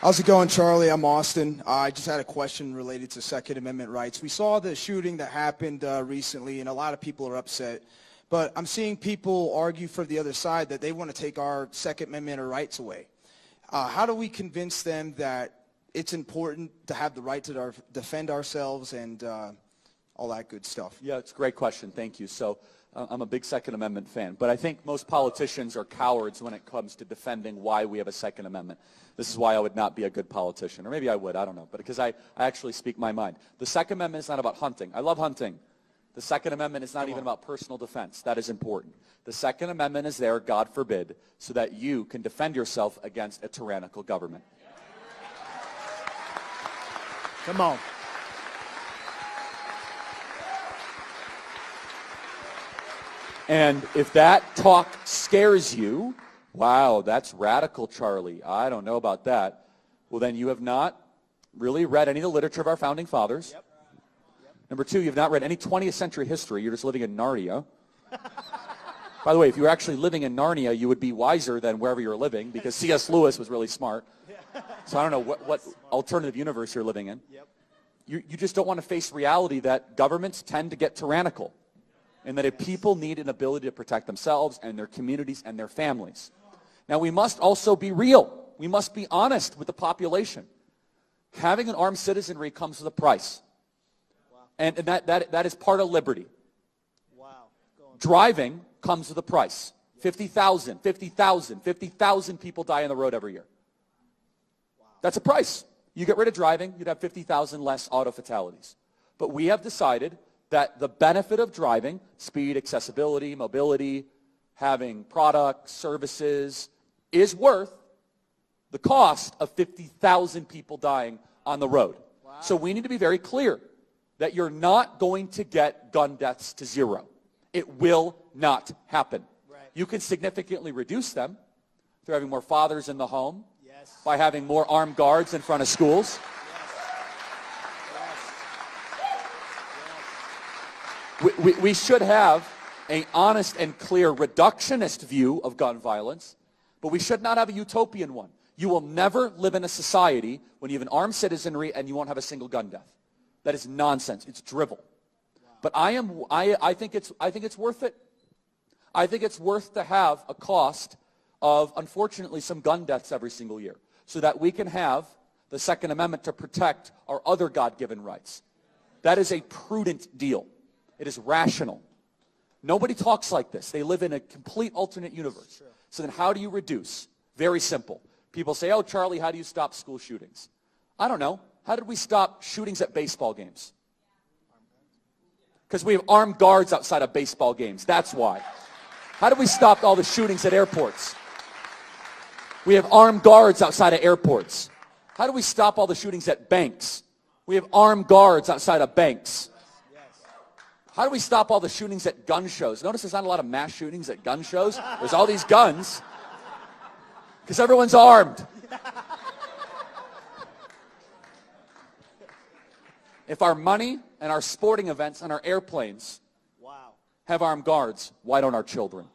How's it going, Charlie? I'm Austin. I just had a question related to Second Amendment rights. We saw the shooting that happened recently, and a lot of people are upset. But I'm seeing people argue for the other side that they want to take our Second Amendment rights away. How do we convince them that it's important to have the right to defend ourselves and all that good stuff? Yeah, it's a great question. Thank you. So I'm a big Second Amendment fan, but I think most politicians are cowards when it comes to defending why we have a Second Amendment. This is why I would not be a good politician, or maybe I would, I don't know, but because I actually speak my mind. The Second Amendment is not about hunting. I love hunting. The Second Amendment is not even about personal defense. That is important. The Second Amendment is there, God forbid, so that you can defend yourself against a tyrannical government. Come on. And if that talk scares you, wow, that's radical, Charlie. I don't know about that. Well, then you have not really read any of the literature of our founding fathers. Yep. Number two, you've not read any 20th century history. You're just living in Narnia. By the way, if you were actually living in Narnia, you would be wiser than wherever you're living, because C.S. Lewis was really smart. So I don't know what alternative universe you're living in. Yep. You just don't want to face reality that governments tend to get tyrannical, and that if people need an ability to protect themselves and their communities and their families. Now, we must also be real. We must be honest with the population. Having an armed citizenry comes with a price. Wow. And that is part of liberty. Wow. Driving comes with a price. 50,000 people die on the road every year. Wow. That's a price. You get rid of driving, you'd have 50,000 less auto fatalities. But we have decided that the benefit of driving, speed, accessibility, mobility, having products, services, is worth the cost of 50,000 people dying on the road. Wow. So we need to be very clear that you're not going to get gun deaths to zero. It will not happen. Right. You can significantly reduce them through having more fathers in the home, yes, by having more armed guards in front of schools. Yes. We should have an honest and clear reductionist view of gun violence, but we should not have a utopian one. You will never live in a society when you have an armed citizenry and you won't have a single gun death. That is nonsense. It's drivel. Wow. But I think it's worth it. I think it's worth to have a cost of, unfortunately, some gun deaths every single year, so that we can have the Second Amendment to protect our other God-given rights. That is a prudent deal. It is rational. Nobody talks like this. They live in a complete alternate universe. So then how do you reduce? Very simple. People say, oh, Charlie, how do you stop school shootings? I don't know. How did we stop shootings at baseball games? Because we have armed guards outside of baseball games. That's why. How did we stop all the shootings at airports? We have armed guards outside of airports. How do we stop all the shootings at banks? We have armed guards outside of banks. How do we stop all the shootings at gun shows? Notice there's not a lot of mass shootings at gun shows. There's all these guns because everyone's armed. If our money and our sporting events and our airplanes have armed guards, why don't our children?